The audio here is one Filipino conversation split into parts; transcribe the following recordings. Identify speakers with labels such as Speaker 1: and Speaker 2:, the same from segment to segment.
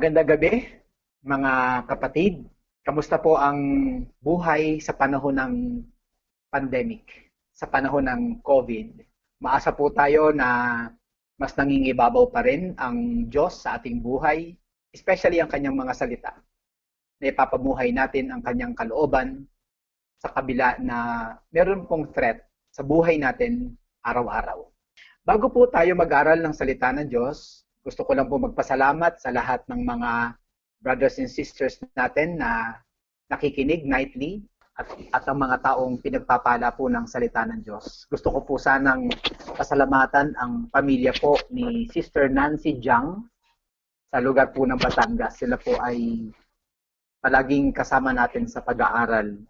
Speaker 1: Magandang gabi, mga kapatid. Kamusta po ang buhay sa panahon ng pandemic, sa panahon ng COVID? Maasa po tayo na mas nangingibabaw pa rin ang Diyos sa ating buhay, especially ang kanyang mga salita. Na ipapamuhay natin ang kanyang kalooban sa kabila na meron pong threat sa buhay natin araw-araw. Bago po tayo mag-aral ng salita ng Diyos, gusto ko lang po magpasalamat sa lahat ng mga brothers and sisters natin na nakikinig nightly at ang mga taong pinagpapala po ng salita ng Diyos. Gusto ko po sanang pasalamatan ang pamilya po ni Sister Nancy Jiang sa lugar po ng Batangas. Sila po ay palaging kasama natin sa pag-aaral.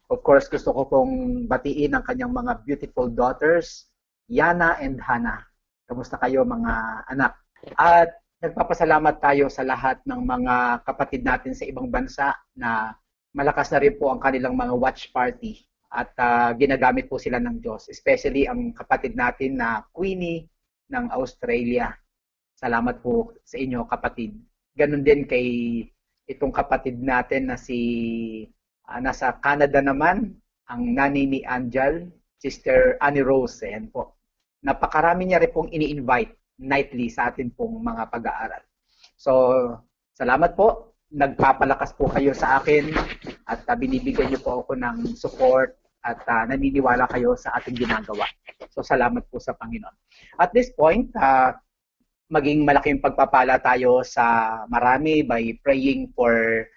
Speaker 1: Of course, gusto ko pong batiin ang kanyang mga beautiful daughters, Yana and Hannah. Kamusta kayo mga anak? At nagpapasalamat tayo sa lahat ng mga kapatid natin sa ibang bansa na malakas na rin po ang kanilang mga watch party at ginagamit po sila ng Diyos. Especially ang kapatid natin na Queenie ng Australia. Salamat po sa inyo kapatid. Ganon din kay itong kapatid natin na nasa Canada naman, ang nanay ni Angel, Sister Annie Rose. Ayan po. Napakarami niya rin pong ini-invite nightly sa atin pong mga pag-aaral. So, salamat po. Nagpapalakas po kayo sa akin at binibigyan niyo po ako ng support at naniniwala kayo sa ating ginagawa. So, salamat po sa Panginoon. At this point, maging malaking pagpapala tayo sa marami by praying for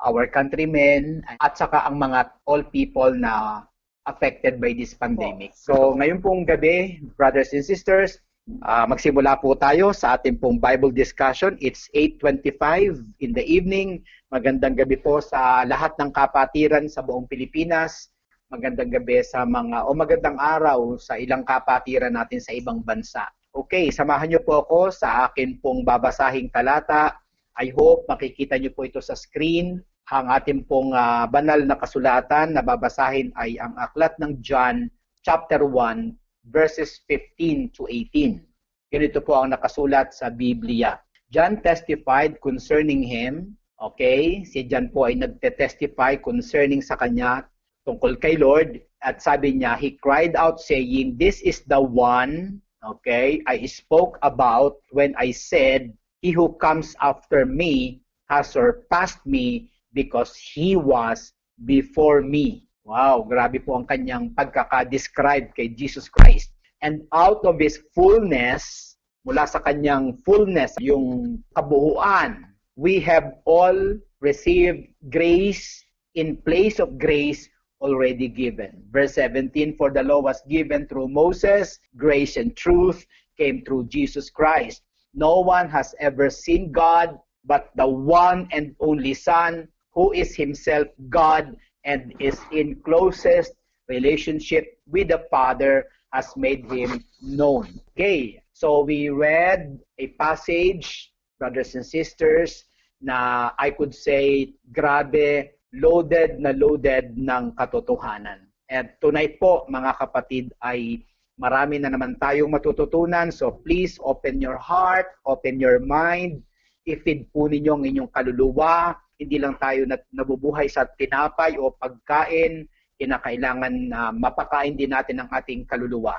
Speaker 1: our countrymen at saka ang mga all people na affected by this pandemic. So ngayon pong gabi, brothers and sisters, magsimula po tayo sa ating pong Bible discussion. It's 8:25 in the evening. Magandang gabi po sa lahat ng kapatiran sa buong Pilipinas. Magandang gabi sa magandang araw sa ilang kapatiran natin sa ibang bansa. Okay, samahan niyo po ako sa akin pong babasahing talata. I hope makikita niyo po ito sa screen. Ang ating pong banal na kasulatan na babasahin ay ang aklat ng John chapter 1 verses 15 to 18. Ganito po ang nakasulat sa Biblia. John testified concerning him. Okay, si John po ay nagte-testify concerning sa kanya tungkol kay Lord at sabi niya, he cried out saying, "This is the one, okay, I spoke about when I said, he who comes after me has surpassed me because he was before me." Wow, grabe po ang kanyang pagkaka-describe kay Jesus Christ. And out of His fullness, mula sa kanyang fullness, yung kabuuan, we have all received grace in place of grace already given. Verse 17, for the law was given through Moses, grace and truth came through Jesus Christ. No one has ever seen God, but the one and only Son, who is himself God and is in closest relationship with the Father, has made him known. Okay, so we read a passage, brothers and sisters, na I could say, grabe, loaded na loaded ng katotohanan. And tonight po, mga kapatid, ay marami na naman tayong matututunan. So please open your heart, open your mind, i-feed po ninyo ang inyong kaluluwa. Hindi lang tayo nabubuhay sa tinapay o pagkain, kinakailangan mapakain din natin ang ating kaluluwa.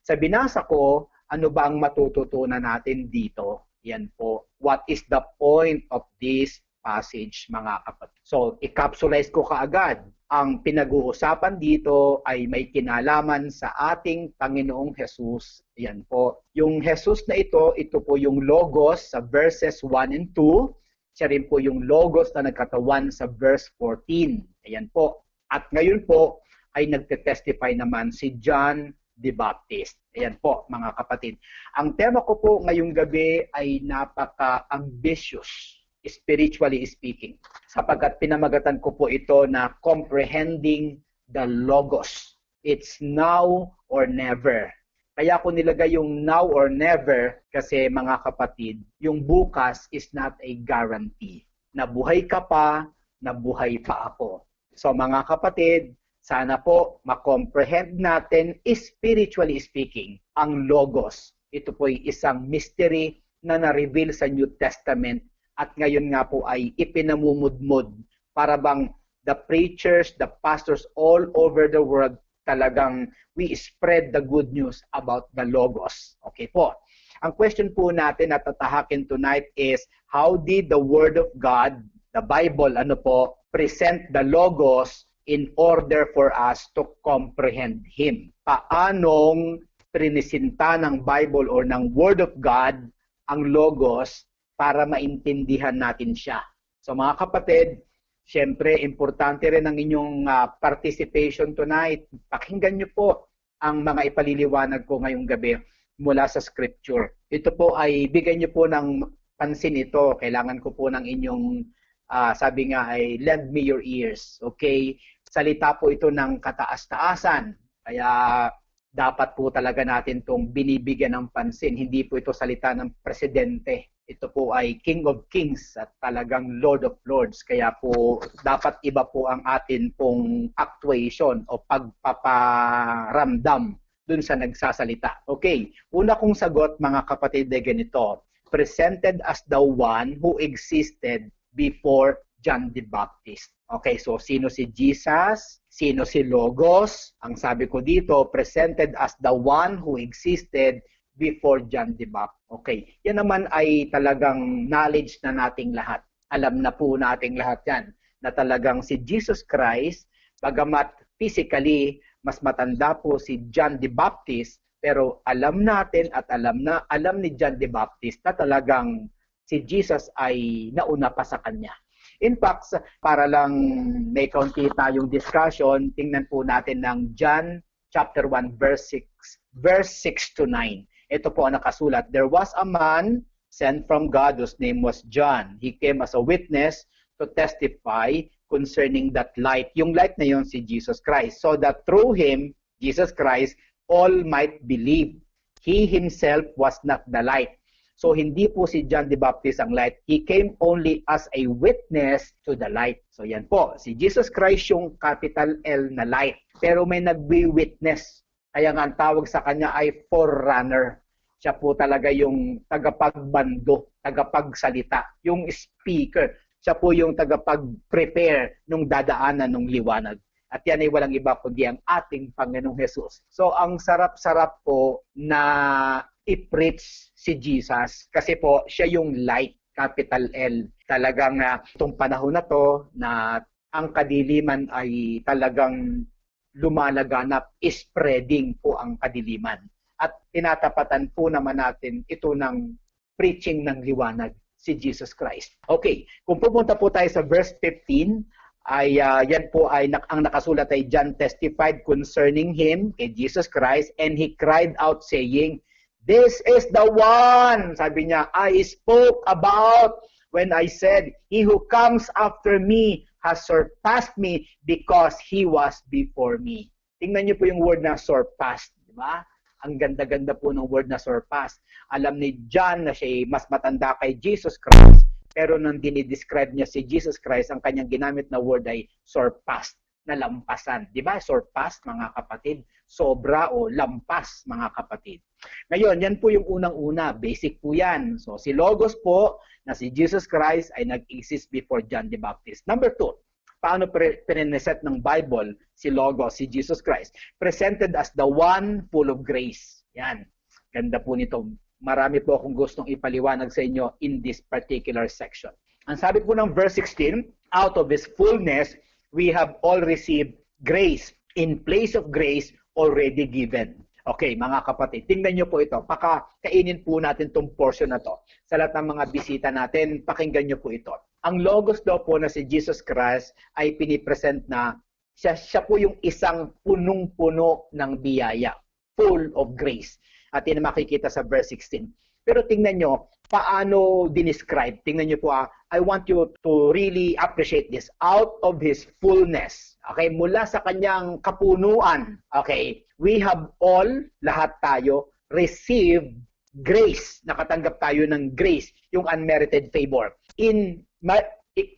Speaker 1: Sa binasa ko, ano ba ang matututunan natin dito? Yan po. What is the point of this passage, mga kapatid? So, i-capsulize ko kaagad. Ang pinag-uusapan dito ay may kinalaman sa ating Panginoong Jesus. Yan po. Yung Jesus na ito po yung Logos sa verses 1 and 2. Siya rin po yung Logos na nagkatawan sa verse 14. Ayan po. At ngayon po ay nagte-testify naman si John the Baptist. Ayan po, mga kapatid. Ang tema ko po ngayong gabi ay napaka-ambitious, spiritually speaking. Sapagkat pinamagatan ko po ito na comprehending the Logos. It's now or never. Kaya ko nilagay yung now or never kasi mga kapatid, yung bukas is not a guarantee. Nabuhay ka pa, nabuhay pa ako. So mga kapatid, sana po makomprehend natin spiritually speaking ang Logos. Ito po ay isang mystery na na-reveal sa New Testament at ngayon nga po ay ipinamumudmod para bang the preachers, the pastors all over the world talagang we spread the good news about the Logos. Okay po. Ang question po natin na tatahakin tonight is, how did the Word of God, the Bible, present the Logos in order for us to comprehend Him? Paanong prinisinta ng Bible or ng Word of God ang Logos para maintindihan natin siya? So mga kapatid, siyempre importante rin ang inyong participation tonight. Pakinggan niyo po ang mga ipaliliwanag ko ngayong gabi mula sa Scripture. Ito po ay bigyan niyo po ng pansin ito. Kailangan ko po ng inyong, sabi nga ay, lend me your ears. Okay? Salita po ito ng kataas-taasan. Kaya dapat po talaga natin itong binibigyan ng pansin. Hindi po ito salita ng presidente. Ito po ay King of Kings at talagang Lord of Lords. Kaya po dapat iba po ang atin pong actuation o pagpaparamdam dun sa nagsasalita. Okay, una kong sagot mga kapatid ay ganito. Presented as the one who existed before John the Baptist. Okay, so sino si Jesus? Sino si Logos? Ang sabi ko dito, presented as the one who existed before John the Baptist. Okay, yan naman ay talagang knowledge na nating lahat. Alam na po nating lahat yan na talagang si Jesus Christ, bagamat physically mas matanda po si John the Baptist, pero alam natin at alam ni John the Baptist na talagang si Jesus ay nauna pa sa kanya. In fact, para lang may kaunti tayong discussion, tingnan po natin ng John chapter 1 verse 6 to 9. Ito po ang nakasulat. There was a man sent from God whose name was John. He came as a witness to testify concerning that light. Yung light na yun si Jesus Christ. So that through him, Jesus Christ, all might believe. He himself was not the light. So hindi po si John the Baptist ang light. He came only as a witness to the light. So yan po, si Jesus Christ yung capital L na light. Pero may nagwi-witness. Kaya nga ang tawag sa kanya ay forerunner. Siya po talaga yung tagapagbando, tagapagsalita, yung speaker. Siya po yung tagapag-prepare nung dadaanan ng liwanag. At yan ay walang iba kundi ang ating Panginoong Jesus. So ang sarap-sarap po na i-preach si Jesus kasi po siya yung light, capital L. Talagang itong panahon na to na ang kadiliman ay talagang lumalaganap, spreading po ang kadiliman. At tinatapatan po naman natin ito ng preaching ng liwanag, si Jesus Christ. Okay, kung pupunta po tayo sa verse 15, ay yan po ay ang nakasulat ay John testified concerning him, kay Jesus Christ, and he cried out saying, "This is the one," sabi niya, "I spoke about when I said, he who comes after me has surpassed me because he was before me." Tingnan niyo po yung word na surpassed, di ba? Ang ganda-ganda po ng word na surpass. Alam ni John na siya mas matanda kay Jesus Christ, pero nang dinidescribe niya si Jesus Christ, ang kanyang ginamit na word ay surpassed, na lampasan. Di ba? Surpass, mga kapatid. Sobra o lampas, mga kapatid. Ngayon, yan po yung unang-una. Basic po yan. So, si Logos po, na si Jesus Christ ay nag-exist before John the Baptist. Number 2, paano piniset ng Bible si Logos, si Jesus Christ? Presented as the one full of grace. Yan. Ganda po nito. Marami po akong gustong ipaliwanag sa inyo in this particular section. Ang sabi po ng verse 16, out of His fullness, we have all received grace in place of grace already given. Okay, mga kapatid, tingnan nyo po ito. Kainin po natin itong portion na to. Sa lahat ng mga bisita natin, pakinggan nyo po ito. Ang Logos daw po na si Jesus Christ ay pinipresent na siya po yung isang punong-puno ng biyaya, full of grace. At yun makikita sa verse 16. Pero tingnan nyo, paano dinescribe? Tingnan nyo po, I want you to really appreciate this. Out of His fullness. Okay, mula sa kanyang kapunuan. Okay, we have all, lahat tayo, received grace. Nakatanggap tayo ng grace, yung unmerited favor.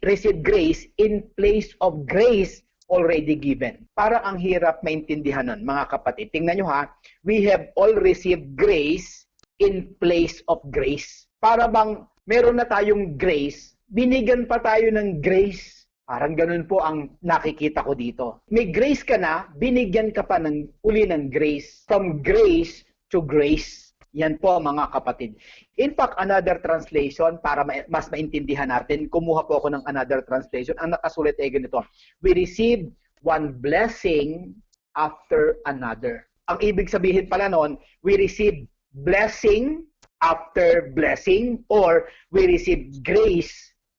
Speaker 1: Receive grace in place of grace already given. Parang ang hirap maintindihan nun, mga kapatid. Tingnan nyo ha, we have all received grace in place of grace. Para bang meron na tayong grace binigyan pa tayo ng grace. Parang ganun po ang nakikita ko dito. May grace ka na, binigyan ka pa uli ng grace. From grace to grace. Yan po mga kapatid. In fact, another translation, para mas maintindihan natin, kumuha po ako ng another translation. Ang nakasulat ay ganito, we receive one blessing after another. Ang ibig sabihin pala nun, we receive blessing after blessing, or we receive grace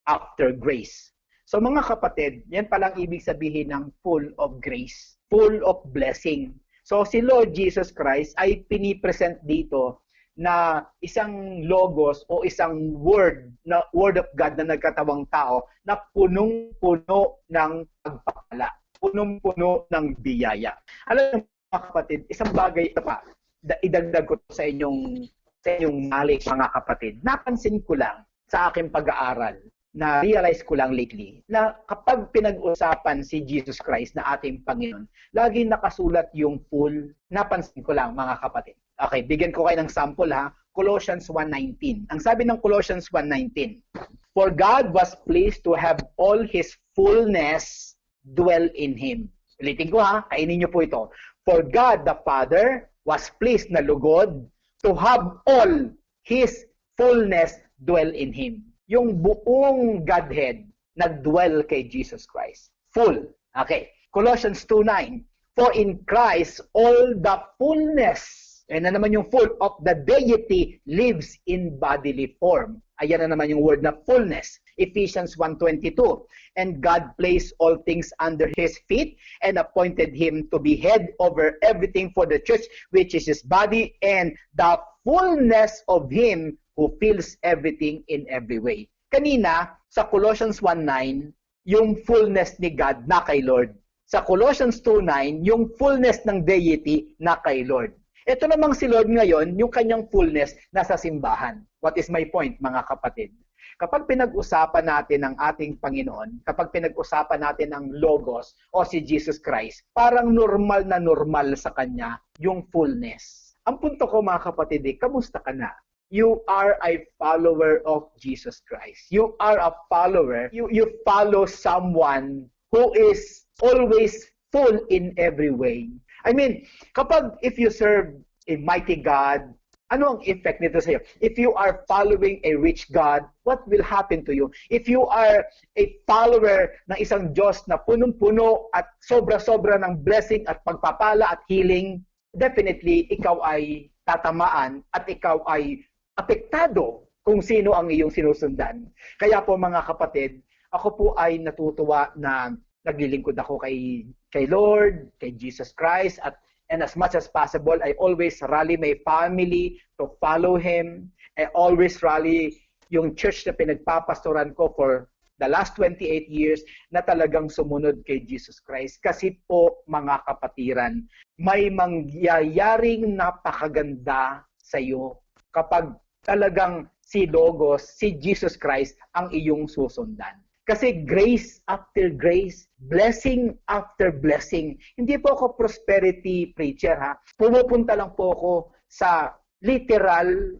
Speaker 1: after grace. So mga kapatid, yan palang ibig sabihin ng full of grace, full of blessing. So si Lord Jesus Christ ay pinipresent dito na isang logos o isang word of God na nagkatawang tao na punong-puno ng pagpapala, punong-puno ng biyaya. Alam mo mga kapatid, isang bagay ito pa, idagdag ko sa inyong knowledge mga kapatid. Napansin ko lang sa aking pag-aaral, na-realize ko lang lately, na kapag pinag-usapan si Jesus Christ na ating Panginoon, laging nakasulat yung full. Napansin ko lang mga kapatid. Okay, bigyan ko kayo ng sample ha. Colossians 1:19. Ang sabi ng Colossians 1:19, for God was pleased to have all His fullness dwell in Him. Ulitin ko ha, kainin niyo po ito. For God the Father was pleased na lugod to have all His fullness dwell in Him. Yung buong Godhead nagdwell kay Jesus Christ. Full. Okay. Colossians 2:9. For in Christ all the fullness, and na naman yung full of the deity lives in bodily form. Ayan na naman yung word na fullness. Ephesians 1:22. And God placed all things under His feet and appointed Him to be head over everything for the church, which is His body, and the fullness of Him who fills everything in every way. Kanina, sa Colossians 1:9, yung fullness ni God na kay Lord. Sa Colossians 2:9, yung fullness ng deity na kay Lord. Ito namang si Lord ngayon, yung kanyang fullness nasa simbahan. What is my point, mga kapatid? Kapag pinag-usapan natin ang ating Panginoon, kapag pinag-usapan natin ang Logos o si Jesus Christ, parang normal na normal sa kanya yung fullness. Ang punto ko mga kapatid, kamusta ka na? You are a follower of Jesus Christ. You are a follower. You follow someone who is always full in every way. I mean, if you serve a mighty God, ano ang effect nito sa iyo? If you are following a rich God, what will happen to you? If you are a follower ng isang Diyos na punong-puno at sobra-sobra ng blessing at pagpapala at healing, definitely ikaw ay tatamaan at ikaw ay apektado kung sino ang iyong sinusundan. Kaya po mga kapatid, ako po ay natutuwa na naglilingkod ako kay Lord, kay Jesus Christ, and as much as possible, I always rally my family to follow Him. I always rally yung church na pinagpapastoran ko for the last 28 years na talagang sumunod kay Jesus Christ. Kasi po mga kapatiran, may mangyayaring napakaganda sa iyo kapag talagang si Logos, si Jesus Christ ang iyong susundan. Kasi grace after grace, blessing after blessing. Hindi po ako prosperity preacher ha. Pumupunta lang po ako sa literal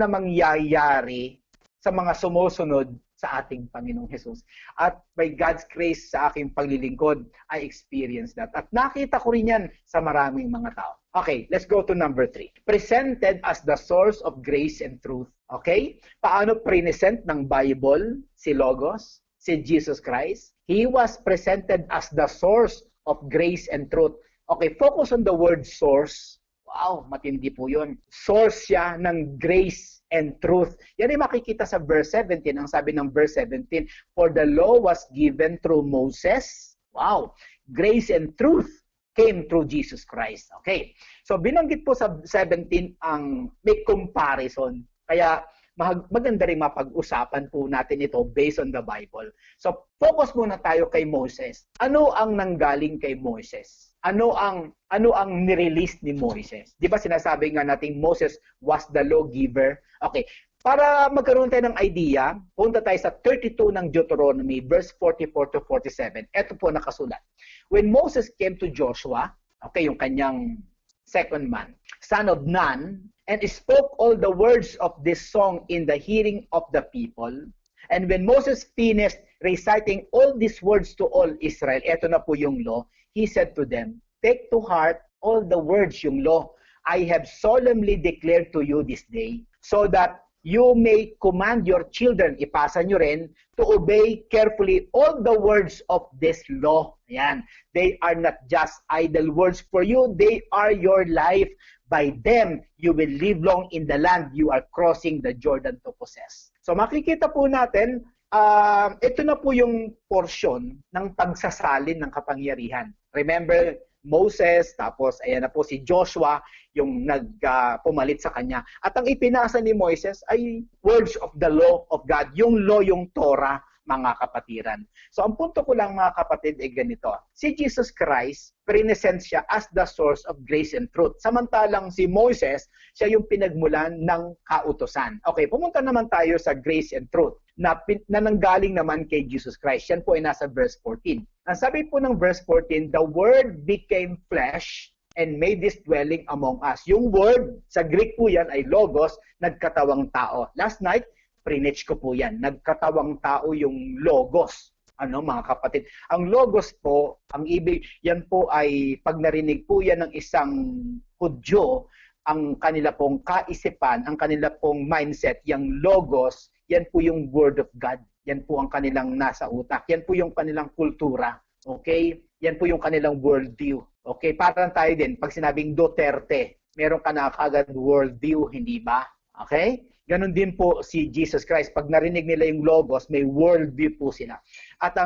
Speaker 1: na mangyayari sa mga sumusunod sa ating Panginoong Jesus. At by God's grace sa aking paglilingkod, I experienced that. At nakita ko rin yan sa maraming mga tao. Okay, let's go to number 3. Presented as the source of grace and truth. Okay? Paano present ng Bible si Logos, si Jesus Christ? He was presented as the source of grace and truth. Okay, focus on the word source. Wow, matindi po yun. Source siya ng grace and truth. Yan ay makikita sa verse 17. Ang sabi ng verse 17, for the law was given through Moses. Wow, grace and truth came through Jesus Christ. Okay, so binanggit po sa 17 ang may comparison. Kaya maganda rin mapag-usapan po natin ito based on the Bible. So focus muna tayo kay Moses. Ano ang nanggaling kay Moses? Ano ang nirelease ni Moses? Di ba sinasabi nga natin Moses was the lawgiver? Okay, para magkaroon tayo ng idea, punta tayo sa 32 ng Deuteronomy, verse 44 to 47. Ito po nakasulat. When Moses came to Joshua, okay, yung kanyang second man, son of Nun, and spoke all the words of this song in the hearing of the people, And when Moses finished reciting all these words to all Israel, eto na po yung law, he said to them, take to heart all the words, yung law, I have solemnly declared to you this day, so that you may command your children, ipasa nyo rin, to obey carefully all the words of this law. Ayan. They are not just idle words for you, they are your life. By them, you will live long in the land you are crossing the Jordan to possess. So makikita po natin, ito na po yung portion ng pagsasalin ng kapangyarihan. Remember, Moses, tapos ayan na po si Joshua, yung pumalit sa kanya. At ang ipinasa ni Moses ay words of the law of God, yung law, yung Torah, mga kapatiran. So ang punto ko lang mga kapatid ay ganito. Si Jesus Christ, present siya as the source of grace and truth. Samantalang si Moses, siya yung pinagmulan ng kautusan. Okay, pumunta naman tayo sa grace and truth na nanggaling naman kay Jesus Christ. Yan po ay nasa verse 14. Ang sabi po ng verse 14, the Word became flesh and made this dwelling among us. Yung word, sa Greek po yan ay logos, nagkatawang tao. Last night, prinitch ko po yan. Nagkatawang tao yung logos. Ano mga kapatid? Ang logos po, ang ibig, yan po ay pag narinig po yan ng isang Hudyo, ang kanila pong kaisipan, ang kanila pong mindset, yung logos, yan po yung word of God. Yan po ang kanilang nasa utak. Yan po yung kanilang kultura. Okay? Yan po yung kanilang worldview. Okay? Parang tayo din, pag sinabing Duterte, meron ka na kagad worldview, hindi ba? Okay? Ganon din po si Jesus Christ. Pag narinig nila yung logos, may worldview po sila. At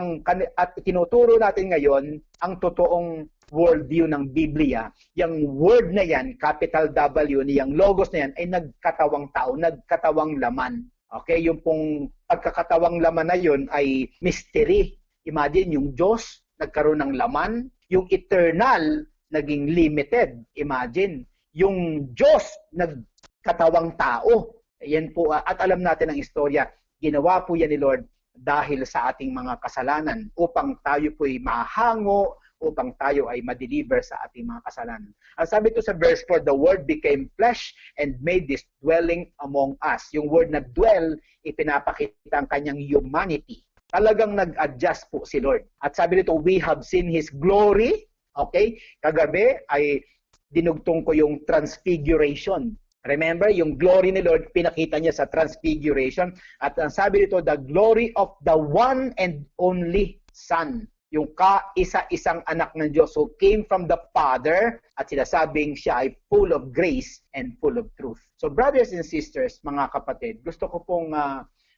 Speaker 1: tinuturo natin ngayon, ang totoong worldview ng Biblia, yung word na yan, capital W, niyang logos na yan, ay nagkatawang tao, nagkatawang laman. Okay? Yung pong pagkakatawang laman na yun ay mystery. Imagine, yung Diyos nagkaroon ng laman, yung eternal naging limited. Imagine, yung Diyos nagkatawang tao. Yan po, at alam natin ang istorya, ginawa po yan ni Lord dahil sa ating mga kasalanan upang tayo po ay mahango, upang tayo ay ma-deliver sa ating mga kasalanan. Ang sabi ko sa verse 4, the Word became flesh and made this dwelling among us. Yung word na dwell, ipinapakita ang kanyang humanity. Talagang nag-adjust po si Lord. At sabi nito, we have seen His glory. Okay? Kagabi ay dinugtong ko yung transfiguration. Remember, yung glory ni Lord, pinakita niya sa transfiguration. At ang sabi dito, the glory of the one and only Son. Yung kaisa-isang anak ng Diyos who came from the Father at sinasabing siya ay full of grace and full of truth. So brothers and sisters, mga kapatid, gusto ko pong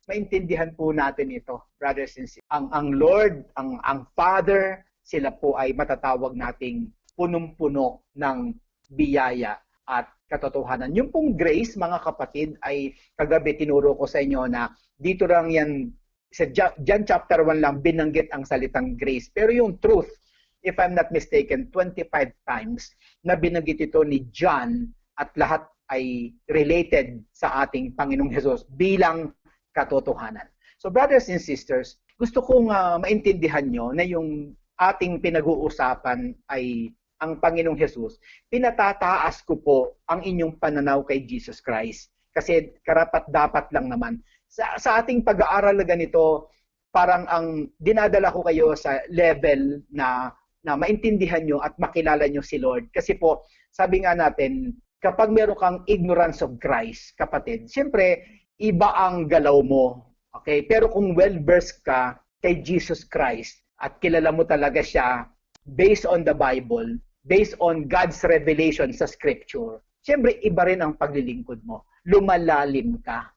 Speaker 1: maintindihan po natin ito. Brothers and sisters, ang Lord, ang Father, sila po ay matatawag nating punong-puno ng biyaya at katotohanan. Yung pong grace, mga kapatid, ay kagabi tinuro ko sa inyo na dito lang yan, sa John chapter 1 lang binanggit ang salitang grace. Pero yung truth, if I'm not mistaken, 25 times na binanggit ito ni John at lahat ay related sa ating Panginoong Hesus bilang katotohanan. So brothers and sisters, gusto kong maintindihan nyo na yung ating pinag-uusapan ay ang Panginoong Hesus, pinatataas ko po ang inyong pananaw kay Jesus Christ. Kasi karapat-dapat lang naman. Sa ating pag-aaral na ganito, parang ang dinadala ko kayo sa level na maintindihan nyo at makilala nyo si Lord. Kasi po, sabi nga natin, kapag meron kang ignorance of Christ, kapatid, siyempre, iba ang galaw mo. Okay? Pero kung well-versed ka kay Jesus Christ at kilala mo talaga siya based on the Bible, based on God's revelation sa Scripture, siyempre, iba rin ang paglilingkod mo. Lumalalim ka.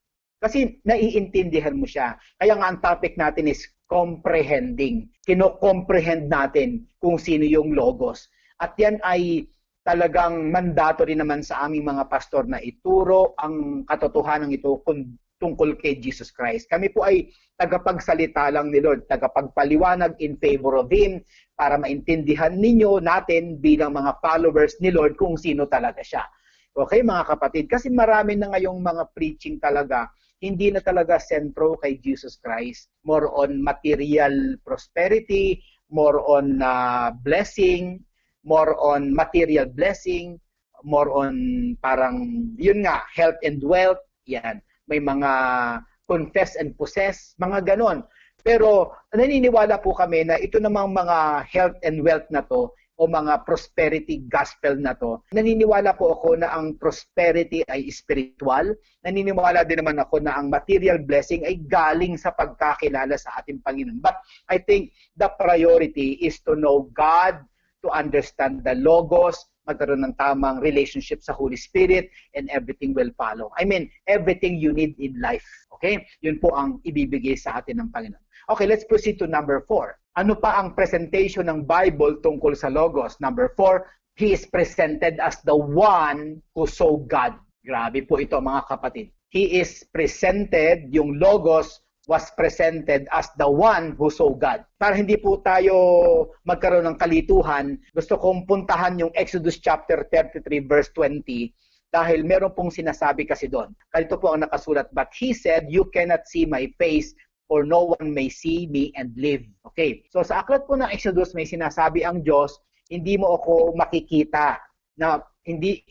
Speaker 1: Kasi naiintindihan mo siya. Kaya nga ang topic natin is comprehending. Kino-comprehend natin kung sino yung logos. At yan ay talagang mandatory naman sa aming mga pastor na ituro ang katotohanan ito tungkol kay Jesus Christ. Kami po ay tagapagsalita lang ni Lord, tagapagpaliwanag in favor of Him para maintindihan ninyo natin bilang mga followers ni Lord kung sino talaga siya. Okay mga kapatid, kasi marami na ngayong mga preaching talaga, hindi na talaga sentro kay Jesus Christ. More on material prosperity, more on blessing, more on material blessing, more on parang, yun nga, health and wealth, yan. May mga confess and possess, mga ganon. Pero naniniwala po kami na ito namang mga health and wealth na to o mga prosperity gospel na to, naniniwala po ako na ang prosperity ay spiritual. Naniniwala din naman ako na ang material blessing ay galing sa pagkakilala sa ating Panginoon. But I think the priority is to know God, to understand the Logos, magkaroon ng tamang relationship sa Holy Spirit, and everything will follow. I mean, everything you need in life. Okay? Yun po ang ibibigay sa atin ng Panginoon. Okay, let's proceed to number 4. Ano pa ang presentation ng Bible tungkol sa Logos? Number 4, He is presented as the one who saw God. Grabe po ito mga kapatid. He is presented, yung Logos was presented as the one who saw God. Para hindi po tayo magkaroon ng kalituhan, gusto kong puntahan yung Exodus chapter 33 verse 20 dahil meron pong sinasabi kasi doon. Kalito po ang nakasulat, but He said, you cannot see my face, or no one may see me and live. Okay. So sa aklat po ng Exodus may sinasabi ang Diyos, hindi mo ako makikita, na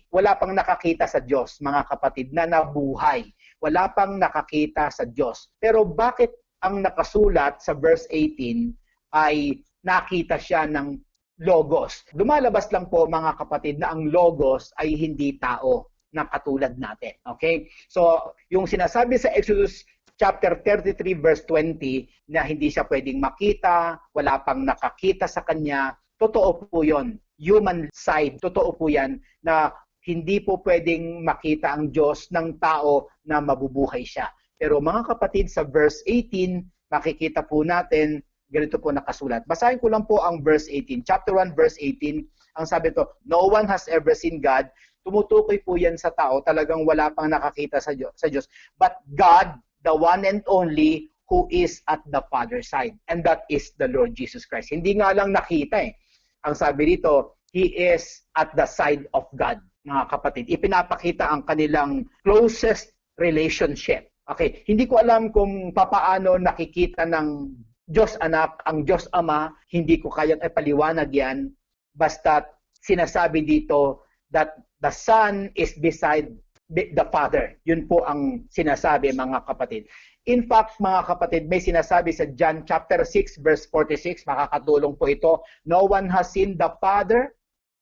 Speaker 1: wala pang nakakita sa Diyos, mga kapatid, na nabuhay. Wala pang nakakita sa Diyos. Pero bakit ang nakasulat sa verse 18 ay nakita siya ng Logos? Lumalabas lang po mga kapatid na ang Logos ay hindi tao na katulad natin. Okay? So yung sinasabi sa Exodus chapter 33 verse 20 na hindi siya pwedeng makita, wala pang nakakita sa kanya, totoo po yun. Human side, totoo po yan na hindi po pwedeng makita ang Diyos ng tao na mabubuhay siya. Pero mga kapatid, sa verse 18, makikita po natin, ganito po nakasulat. Basahin ko lang po ang verse 18. Chapter 1 verse 18, ang sabi to, no one has ever seen God. Tumutukoy po yan sa tao, talagang wala pang nakakita sa Diyos. But God, the one and only who is at the Father's side. And that is the Lord Jesus Christ. Hindi nga lang nakita eh. Ang sabi dito, He is at the side of God, mga kapatid. Ipinapakita ang kanilang closest relationship. Okay, hindi ko alam kung papaano nakikita ng Diyos Anak, ang Diyos Ama, hindi ko kayang ipaliwanag yan. Basta sinasabi dito that the Son is beside the Father. Yun po ang sinasabi mga kapatid. In fact, mga kapatid, may sinasabi sa John chapter 6 verse 46, makakatulong po ito. No one has seen the Father.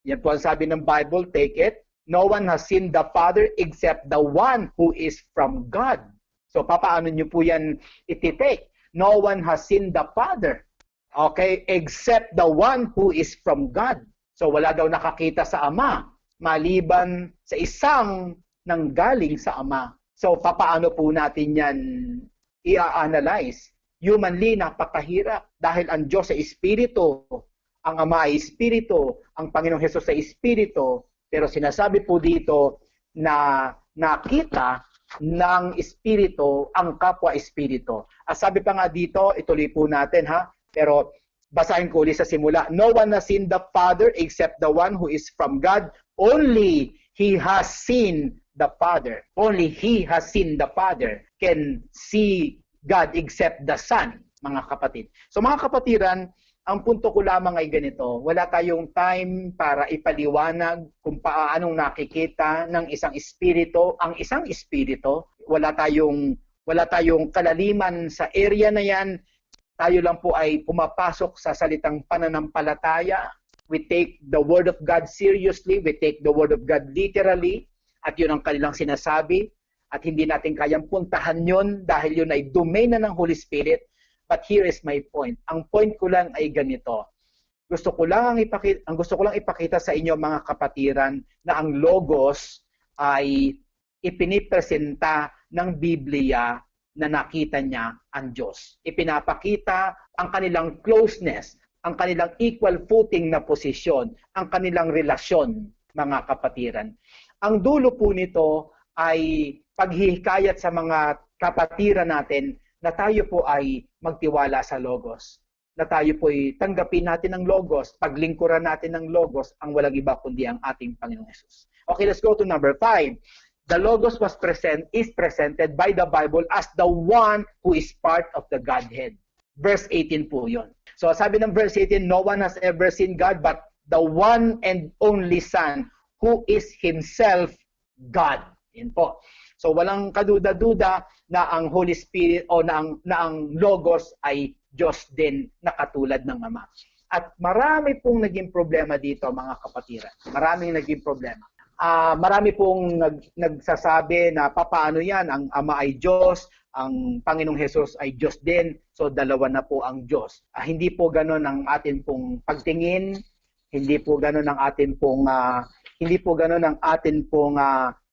Speaker 1: Yan po ang sabi ng Bible, take it. No one has seen the Father except the one who is from God. So papaano nyo po yan iti-take? No one has seen the Father. Okay? Except the one who is from God. So wala daw nakakita sa Ama maliban sa isang nanggaling sa Ama. So, papaano po natin yan i-analyze? Humanly, napakahirap dahil ang Diyos ay Espiritu, ang Ama ay Espiritu, ang Panginoong Hesus ay Espiritu, pero sinasabi po dito na nakita ng Espiritu ang kapwa Espiritu. At sabi pa nga dito, ituloy po natin ha, pero basahin ko ulit sa simula. No one has seen the Father except the one who is from God. Only He has seen the Father. Only He has seen the Father can see God except the Son, mga kapatid. So mga kapatiran, ang punto ko lamang ay ganito, wala tayong time para ipaliwanag kung paanong nakikita ng isang espiritu, ang isang espiritu, wala tayong kalaliman sa area na yan, tayo lang po ay pumapasok sa salitang pananampalataya. We take the Word of God seriously, we take the Word of God literally, at yun ang kanilang sinasabi, at hindi natin kayang puntahan yun dahil yun ay domain na ng Holy Spirit. But here is my point. Ang point ko lang ay ganito. Gusto ko lang ipakita sa inyo mga kapatiran na ang Logos ay ipinipresenta ng Biblia na nakita niya ang Diyos. Ipinapakita ang kanilang closeness, ang kanilang equal footing na posisyon, ang kanilang relasyon, mga kapatiran. Ang dulo po nito ay paghihikayat sa mga kapatiran natin na tayo po ay magtiwala sa Logos. Na tayo po ay tanggapin natin ang Logos, paglingkuran natin ang Logos, ang walang iba kundi ang ating Panginoong Hesus. Okay, let's go to number 5. The Logos is presented by the Bible as the one who is part of the Godhead. Verse 18 po yun. So sabi ng verse 18, no one has ever seen God but the one and only Son who is Himself God. Yan po. So walang kaduda-duda na ang Holy Spirit o na ang Logos ay Diyos din na katulad ng Ama. At marami pong naging problema dito, mga kapatiran. Maraming naging problema. Marami pong nagsasabi na papaano yan, ang Ama ay Diyos, ang Panginoong Hesus ay Diyos din, so dalawa na po ang Diyos. Hindi po ganoon ang atin pong pagtingin, hindi po ganoon ang atin pong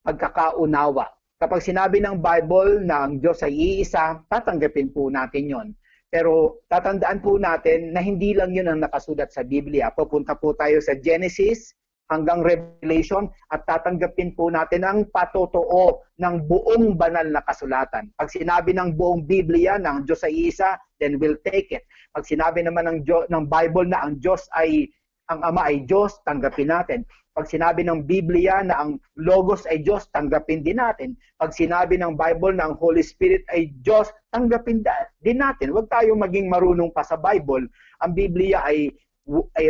Speaker 1: pagkakaunawa. Kapag sinabi ng Bible na ang Diyos ay iisa, tatanggapin po natin yon. Pero tatandaan po natin na hindi lang yun ang nakasulat sa Biblia. Pupunta po tayo sa Genesis hanggang Revelation at tatanggapin po natin ang patotoo ng buong banal na kasulatan. Pag sinabi ng buong Biblia na ang Diyos ay isa, then we'll take it. Pag sinabi naman ng Bible na ang Ama ay Diyos, tanggapin natin. Pag sinabi ng Biblia na ang Logos ay Diyos, tanggapin din natin. Pag sinabi ng Bible na ang Holy Spirit ay Diyos, tanggapin din natin. Huwag tayong maging marunong pa sa Bible. Ang Biblia ay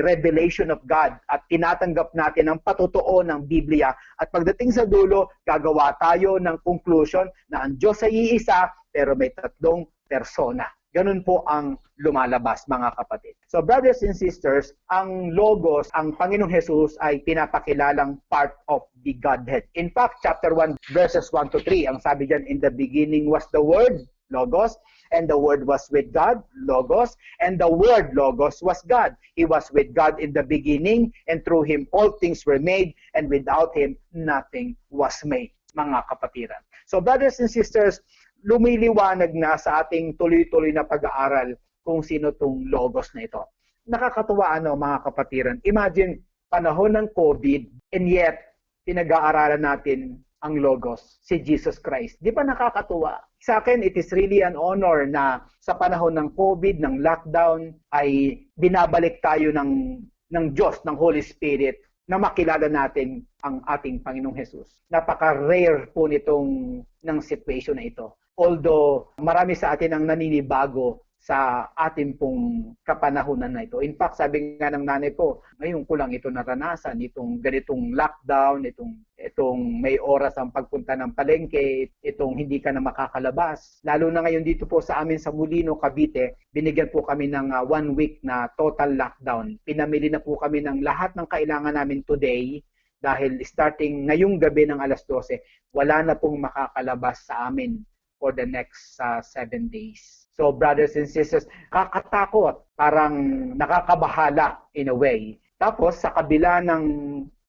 Speaker 1: revelation of God at tinatanggap natin ang patotoo ng Biblia. At pagdating sa dulo, gagawa tayo ng conclusion na ang Diyos ay iisa pero may tatlong persona. Ganun po ang lumalabas, mga kapatid. So brothers and sisters, ang Logos, ang Panginoong Hesus ay pinapakilalang part of the Godhead. In fact, chapter 1, verses 1 to 3, ang sabi dyan, in the beginning was the Word, Logos, and the Word was with God, Logos, and the Word, Logos, was God. He was with God in the beginning, and through Him all things were made, and without Him nothing was made, mga kapatiran. So brothers and sisters, lumiliwanag na sa ating tuloy-tuloy na pag-aaral kung sino tong Logos na ito. Nakakatuwa mga kapatiran. Imagine, panahon ng COVID, and yet, pinag-aaralan natin ang Logos, si Jesus Christ. Di ba nakakatuwa? Sa akin, it is really an honor na sa panahon ng COVID, ng lockdown, ay binabalik tayo ng Diyos, ng Holy Spirit, na makilala natin ang ating Panginoong Hesus. Napaka-rare po ng situation na ito. Although marami sa atin ang naninibago sa ating pong kapanahunan na ito. In fact, sabi nga ng nanay ko, ngayon ko lang ito naranasan, itong ganitong lockdown, itong may oras ang pagpunta ng palengke, itong hindi ka na makakalabas. Lalo na ngayon dito po sa amin sa Molino, Cavite, binigyan po kami ng 1 week na total lockdown. Pinamili na po kami ng lahat ng kailangan namin today dahil starting ngayong gabi ng alas 12, wala na pong makakalabas sa amin for the next 7 days. So brothers and sisters, kakatakot, parang nakakabahala in a way. Tapos sa kabila ng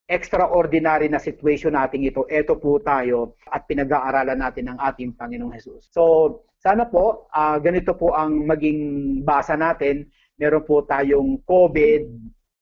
Speaker 1: extraordinary na situation natin ito, eto po tayo at pinag-aaralan natin ang ating Panginoong Hesus. So sana po, ganito po ang maging basa natin. Meron po tayong COVID,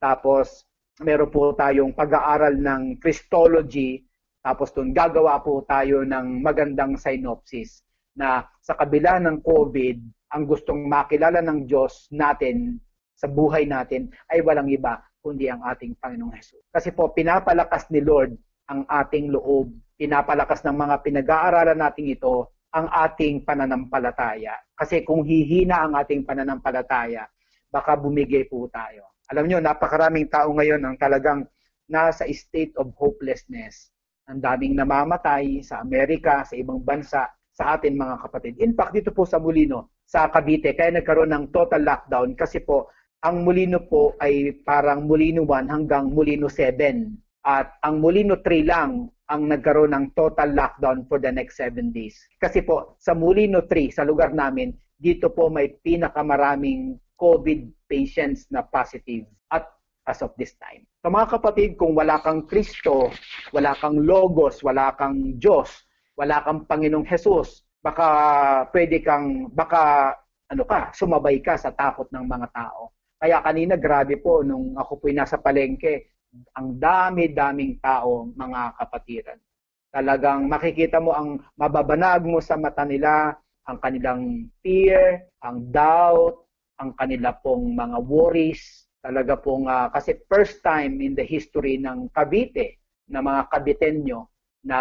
Speaker 1: tapos meron po tayong pag-aaral ng Christology, tapos doon gagawa po tayo ng magandang synopsis na sa kabila ng COVID, ang gustong makilala ng Diyos natin sa buhay natin ay walang iba kundi ang ating Panginoong Hesus. Kasi po, pinapalakas ni Lord ang ating loob, pinapalakas ng mga pinag-aaralan natin ito ang ating pananampalataya. Kasi kung hihina ang ating pananampalataya, baka bumigay po tayo. Alam nyo, napakaraming tao ngayon ang talagang nasa state of hopelessness. Ang daming namamatay sa Amerika, sa ibang bansa, sa atin mga kapatid. In fact, dito po sa Molino, sa Cavite, kaya nagkaroon ng total lockdown kasi po, ang Molino po ay parang Molino 1 hanggang Molino 7. At ang Molino 3 lang ang nagkaroon ng total lockdown for the next 7 days. Kasi po, sa Molino 3, sa lugar namin, dito po may pinakamaraming COVID patients na positive at as of this time. So mga kapatid, kung wala kang Kristo, wala kang Logos, wala kang Diyos, wala kang Panginoong Hesus, baka sumabay ka sa takot ng mga tao. Kaya kanina grabe po nung ako po'y nasa palengke, ang dami-daming tao, mga kapatiran. Talagang makikita mo ang mababanag mo sa mata nila, ang kanilang fear, ang doubt, ang kanila pong mga worries. Talaga pong kasi first time in the history ng Cavite, na mga Caviteño, na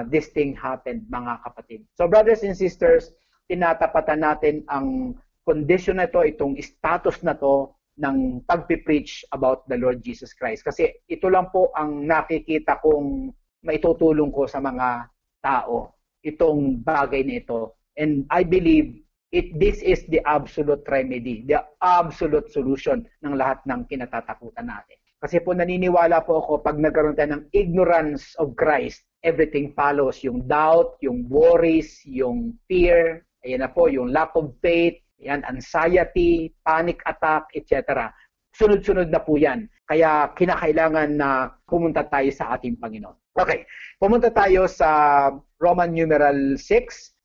Speaker 1: this thing happened, mga kapatid. So brothers and sisters, tinatapatan natin ang condition na ito, itong status na to ng pagpipreach about the Lord Jesus Christ. Kasi ito lang po ang nakikita kong maitutulong ko sa mga tao, itong bagay na ito And I believe this is the absolute remedy, the absolute solution ng lahat ng kinatatakutan natin. Kasi po naniniwala po ako, pag nagkaroon tayo ng ignorance of Christ, everything follows. Yung doubt, yung worries, yung fear, ayan na po, yung lack of faith, yan, anxiety, panic attack, etc. Sunod-sunod na po yan. Kaya kinakailangan na pumunta tayo sa ating Panginoon. Okay, pumunta tayo sa Roman numeral 6.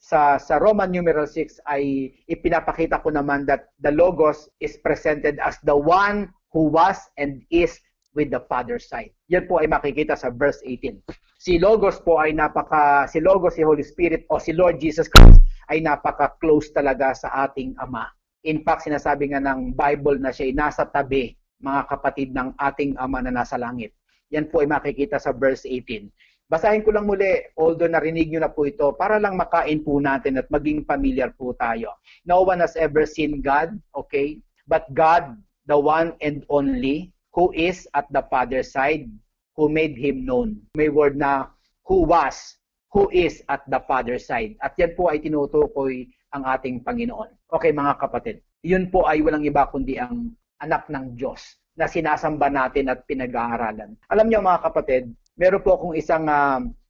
Speaker 1: Sa Roman numeral 6 ay ipinapakita ko naman that the Logos is presented as the one who was and is with the Father's side. Yan po ay makikita sa verse 18. Si Logos po ay si Logos, si Holy Spirit o si Lord Jesus Christ ay napaka-close talaga sa ating Ama. In fact, sinasabi nga ng Bible na siya ay nasa tabi, mga kapatid ng ating Ama na nasa langit. Yan po ay makikita sa verse 18. Basahin ko lang muli, although narinig nyo na po ito, para lang makain po natin at maging familiar po tayo. No one has ever seen God, okay? But God, the one and only, who is at the Father's side, who made Him known. May word na who was, who is at the Father's side. At yan po ay tinutukoy ang ating Panginoon. Okay mga kapatid, yun po ay walang iba kundi ang anak ng Diyos na sinasamba natin at pinag-aaralan. Alam niyo mga kapatid, meron po akong isang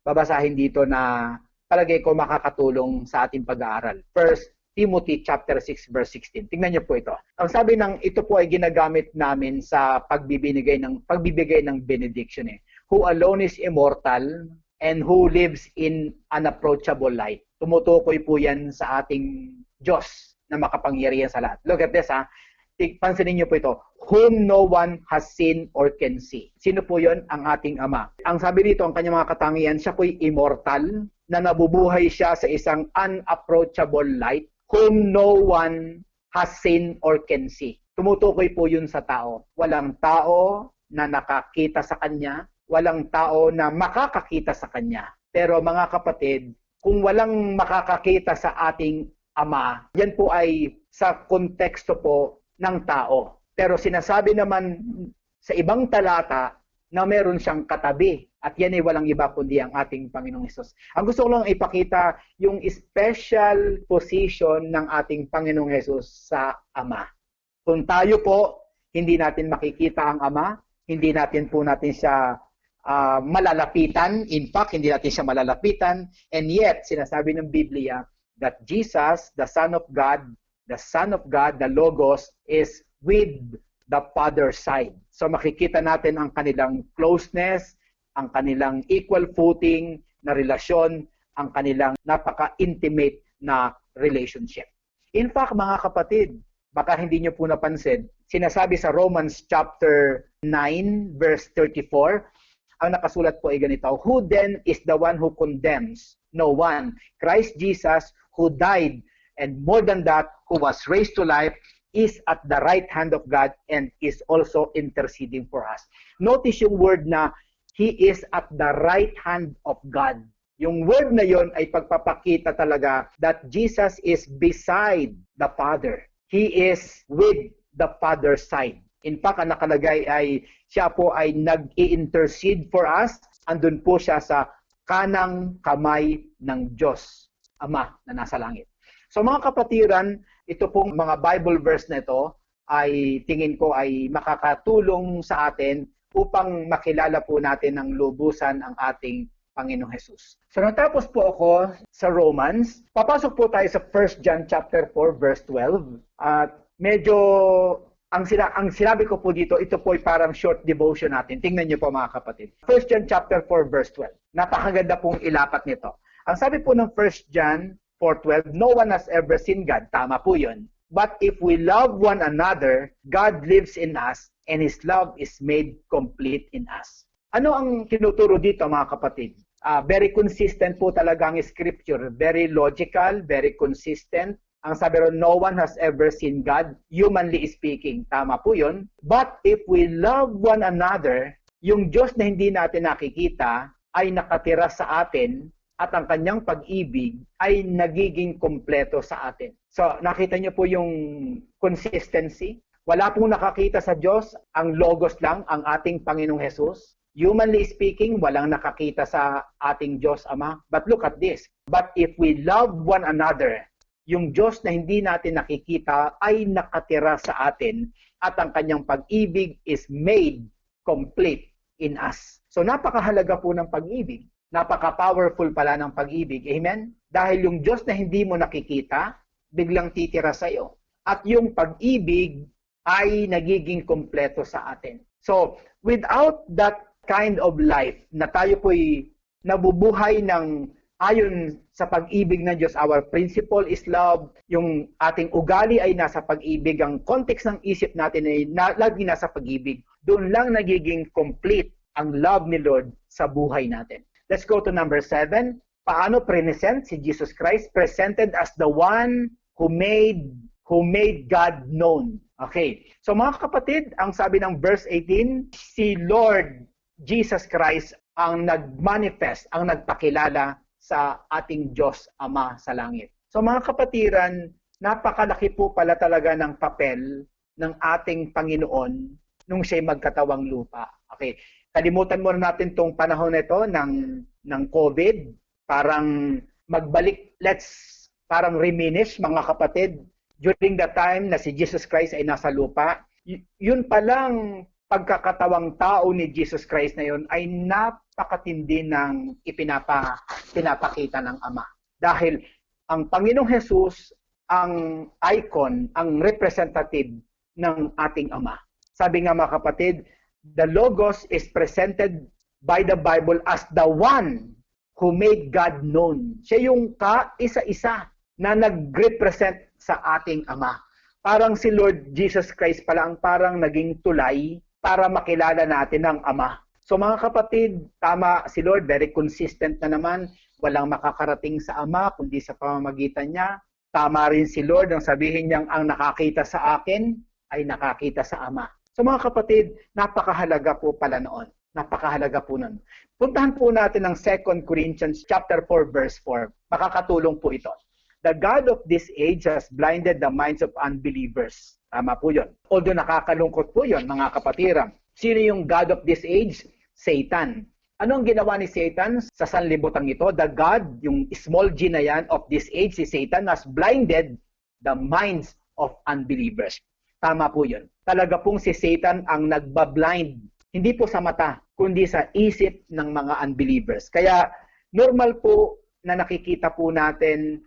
Speaker 1: babasahin dito na palagay ko makakatulong sa ating pag-aaral. 1 Timothy chapter 6 verse 16. Tingnan niyo po ito. Ang sabi ng ito po ay ginagamit namin sa pagbibigay ng benediction Who alone is immortal and who lives in unapproachable light. Tumutukoy po yan sa ating Diyos na makapangyarihan sa lahat. Look at this pansinin niyo po ito, whom no one has seen or can see. Sino po yon? Ang ating Ama. Ang sabi dito, ang kanyang mga katangian, siya po'y immortal, na nabubuhay siya sa isang unapproachable light, whom no one has seen or can see. Tumutukoy po yun sa tao. Walang tao na nakakita sa kanya, walang tao na makakakita sa kanya. Pero mga kapatid, kung walang makakakita sa ating Ama, yan po ay sa konteksto po ng tao. Pero sinasabi naman sa ibang talata na meron siyang katabi. At yan ay walang iba kundi ang ating Panginoong Hesus. Ang gusto ko lang ipakita yung special position ng ating Panginoong Hesus sa Ama. Kung tayo po, hindi natin makikita ang Ama, hindi natin siya malalapitan. In fact, hindi natin siya malalapitan. And yet, sinasabi ng Biblia that Jesus, the Son of God, the Logos, is with the Father's side. So makikita natin ang kanilang closeness, ang kanilang equal footing na relasyon, ang kanilang napaka-intimate na relationship. In fact, mga kapatid, baka hindi nyo po napansin, sinasabi sa Romans chapter 9, verse 34, ang nakasulat po ay ganito, who then is the one who condemns? No one. Christ Jesus, who died, and more than that, who was raised to life, is at the right hand of God and is also interceding for us. Notice yung word na He is at the right hand of God. Yung word na yon ay pagpapakita talaga that Jesus is beside the Father. He is with the Father's side. In fact, ang nakalagay ay siya po ay nag-i-intercede for us. Andun po siya sa kanang kamay ng Diyos, Ama na nasa langit. So mga kapatiran, ito pong mga Bible verse na ito ay tingin ko ay makakatulong sa atin upang makilala po natin ng lubusan ang ating Panginoong Hesus. So natapos po ako sa Romans. Papasok po tayo sa 1 John chapter 4 verse 12. At medyo ang sinabi ko po dito, ito po ay parang short devotion natin. Tingnan niyo po mga kapatid. 1 John chapter 4 verse 12. Napakaganda pong ilapat nito. Ang sabi po ng 1 John 4:12, no one has ever seen God. Tama po yun. But if we love one another, God lives in us and His love is made complete in us. Ano ang tinuturo dito mga kapatid? Very consistent po talaga ang scripture. Very logical, very consistent. Ang sabi ron, no one has ever seen God, humanly speaking. Tama po yun. But if we love one another, yung Diyos na hindi natin nakikita ay nakatira sa atin at ang kanyang pag-ibig ay nagiging kompleto sa atin. So, nakita niyo po yung consistency. Wala pong nakakita sa Diyos, ang Logos lang, ang ating Panginoong Hesus. Humanly speaking, walang nakakita sa ating Diyos Ama. But look at this. But if we love one another, yung Diyos na hindi natin nakikita ay nakatira sa atin at ang kanyang pag-ibig is made complete in us. So napakahalaga po ng pag-ibig. Napaka-powerful pala ng pag-ibig. Amen? Dahil yung Diyos na hindi mo nakikita, biglang titira sa iyo. At yung pag-ibig ay nagiging kompleto sa atin. So, without that kind of life na tayo po'y nabubuhay ng ayon sa pag-ibig ng Diyos, our principle is love, yung ating ugali ay nasa pag-ibig, ang context ng isip natin ay lagi nasa pag-ibig, doon lang nagiging complete ang love ni Lord sa buhay natin. Let's go to number 7. Paano present si Jesus Christ? Presented as the one who made God known. Okay. So mga kapatid, ang sabi ng verse 18, si Lord Jesus Christ ang nag-manifest, ang nagpakilala sa ating Diyos Ama sa langit. So mga kapatiran, napakalaki po pala talaga ng papel ng ating Panginoon nung siya'y magkatawang lupa. Okay. Kalimutan muna natin tong panahon nito ng COVID. Parang magbalik, parang reminisce mga kapatid, during the time na si Jesus Christ ay nasa lupa. Yun palang pagkakatawang tao ni Jesus Christ na yun ay napakatindi ng pinapakita ng Ama. Dahil ang Panginoong Jesus ang icon, ang representative ng ating Ama. Sabi nga mga kapatid, the Logos is presented by the Bible as the one who made God known. Siya yung kaisa-isa na nag-represent sa ating Ama. Parang si Lord Jesus Christ pala ang parang naging tulay para makilala natin ang Ama. So mga kapatid, tama si Lord, very consistent na naman. Walang makakarating sa Ama kundi sa pamamagitan niya. Tama rin si Lord ang sabihin niyang ang nakakita sa akin ay nakakita sa Ama. So mga kapatid, napakahalaga po pala noon. Napakahalaga po nun. Puntahan po natin ang 2 Corinthians chapter 4 verse 4. Makakatulong po ito. The God of this age has blinded the minds of unbelievers. Tama po yun. Although nakakalungkot po yun, mga kapatiran. Sino yung God of this age? Satan. Ano ang ginawa ni Satan sa sanlibutan ito? The God, yung small g na yan, of this age, si Satan has blinded the minds of unbelievers. Tama po yun. Talaga pong si Satan ang nagbablind. Hindi po sa mata, kundi sa isip ng mga unbelievers. Kaya normal po na nakikita po natin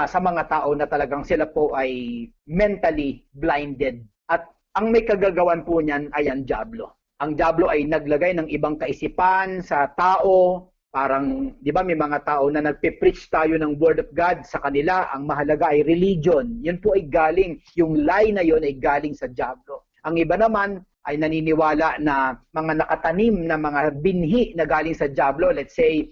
Speaker 1: sa mga tao na talagang sila po ay mentally blinded. At ang may kagagawan po niyan ay ang dyablo. Ang dyablo ay naglagay ng ibang kaisipan sa tao. Parang, di ba, may mga tao na nagpe-preach tayo ng Word of God sa kanila. Ang mahalaga ay religion. Yun po ay galing. Yung lie na yun ay galing sa dyablo. Ang iba naman ay naniniwala na mga nakatanim na mga binhi na galing sa dyablo. Let's say,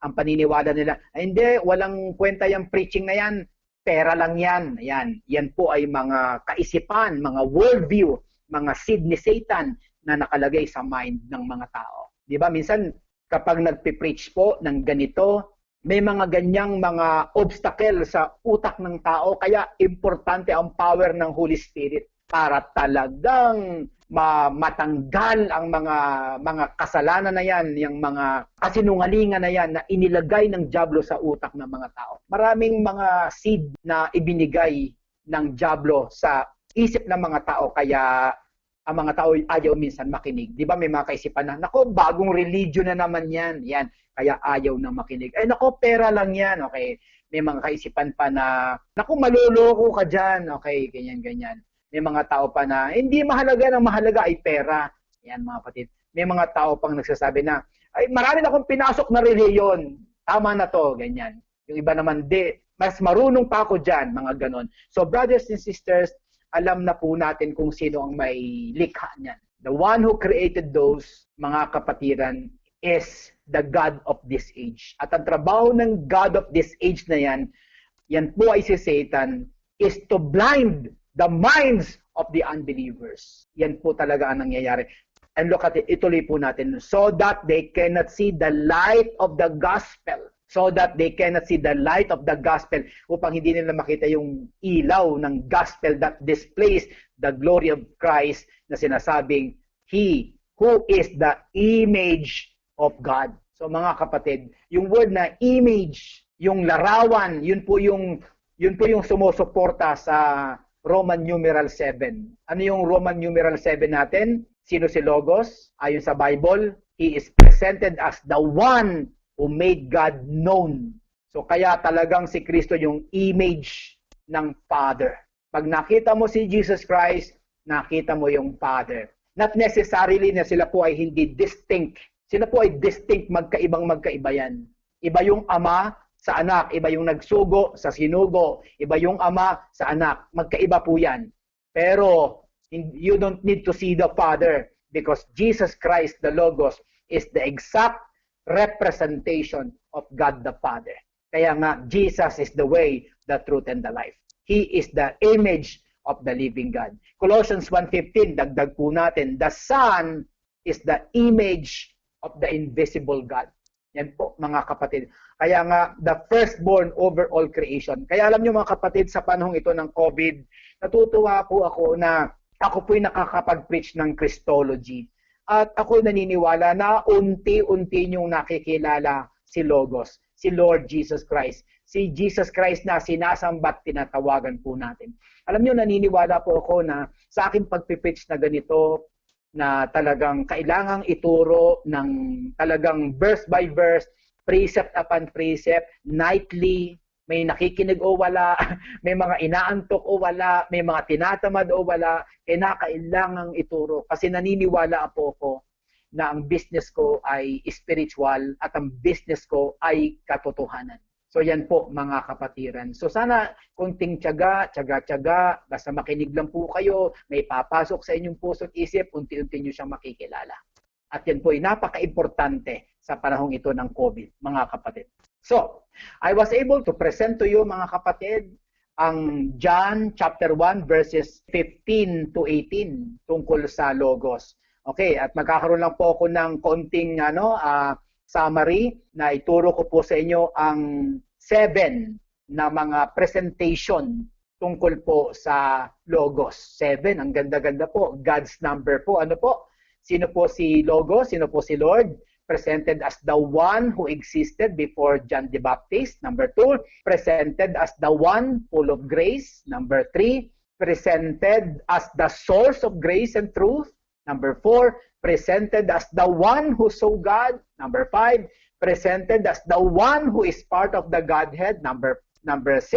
Speaker 1: ang paniniwala nila, hindi, walang kwenta yung preaching na yan, pera lang yan. Yan po ay mga kaisipan, mga worldview, mga seed ni Satan na nakalagay sa mind ng mga tao. Di ba? Minsan, kapag nagpipreach po ng ganito, may mga ganyang mga obstacle sa utak ng tao, kaya importante ang power ng Holy Spirit para talagang matanggal ang mga kasalanan na yan, yung mga kasinungalingan na yan na inilagay ng dyablo sa utak ng mga tao. Maraming mga seed na ibinigay ng dyablo sa isip ng mga tao, kaya ang mga tao ayaw minsan makinig. Di ba may mga kaisipan na, nako, bagong religion na naman yan. Yan, kaya ayaw na makinig. Ay, nako, pera lang yan. Okay, may mga kaisipan pa na, nako, maluloko ka dyan. Okay, ganyan. May mga tao pa na, hindi mahalaga, ang mahalaga ay pera. Yan mga kapatid. May mga tao pang nagsasabi na, ay marami na akong pinasok na reliyon. Tama na to, ganyan. Yung iba naman, mas marunong pa ako dyan, mga ganon. So brothers and sisters, alam na po natin kung sino ang may likha niyan. The one who created those, mga kapatiran, is the God of this age. At ang trabaho ng God of this age na yan po ay si Satan, is to blind the minds of the unbelievers. Yan po talaga ang nangyayari. And look at it, ituloy po natin. So that they cannot see the light of the gospel. So that they cannot see the light of the gospel. Upang hindi nila makita yung ilaw ng gospel that displays the glory of Christ na sinasabing, He who is the image of God. So mga kapatid, yung word na image, yung larawan, yun po yung Yun po yung sumusuporta sa Roman numeral 7. Ano yung Roman numeral 7 natin? Sino si Logos? Ayon sa Bible, He is presented as the one who made God known. So kaya talagang si Kristo yung image ng Father. Pag nakita mo si Jesus Christ, nakita mo yung Father. Not necessarily na sila po ay hindi distinct. Sila po ay distinct, magkaiba yan. Iba yung Ama sa anak, iba yung nagsugo sa sinugo, iba yung Ama sa anak. Magkaiba po yan. Pero you don't need to see the Father because Jesus Christ, the Logos, is the exact representation of God the Father. Kaya nga, Jesus is the way, the truth, and the life. He is the image of the living God. Colossians 1:15, dagdag po natin, the Son is the image of the invisible God. Yan po, mga kapatid. Kaya nga, the firstborn over all creation. Kaya alam nyo mga kapatid, sa panahong ito ng COVID, natutuwa po ako na ako po'y nakakapag-preach ng Christology. At ako'y naniniwala na unti-unti niyong nakikilala si Logos, si Lord Jesus Christ. Si Jesus Christ na sinasambat, tinatawagan po natin. Alam niyo, naniniwala po ako na sa aking pagpipreach na ganito, na talagang kailangang ituro ng talagang verse by verse, precept upon precept, nightly, may nakikinig o wala, may mga inaantok o wala, may mga tinatamad o wala, kailangang ituro. Kasi naniniwala po ako na ang business ko ay spiritual at ang business ko ay katotohanan. So yan po mga kapatiran. So sana konting tiyaga, basta makinig lang po kayo, may papasok sa inyong puso at isip, unti-unti nyo siyang makikilala. At yan po ay napaka-importante sa panahong ito ng COVID, mga kapatid. So, I was able to present to you mga kapatid ang John chapter 1 verses 15 to 18 tungkol sa Logos. Okay, at magkakaroon lang po ako ng konting summary na ituro ko po sa inyo ang 7 na mga presentation tungkol po sa Logos. 7, ang ganda-ganda po. God's number po. Ano po? Sino po si Logos? Sino po si Lord? Presented as the one who existed before John the Baptist. Number 2, presented as the one full of grace. Number 3, presented as the source of grace and truth. Number 4, presented as the one who saw God. Number 5, presented as the one who is part of the Godhead. Number 6,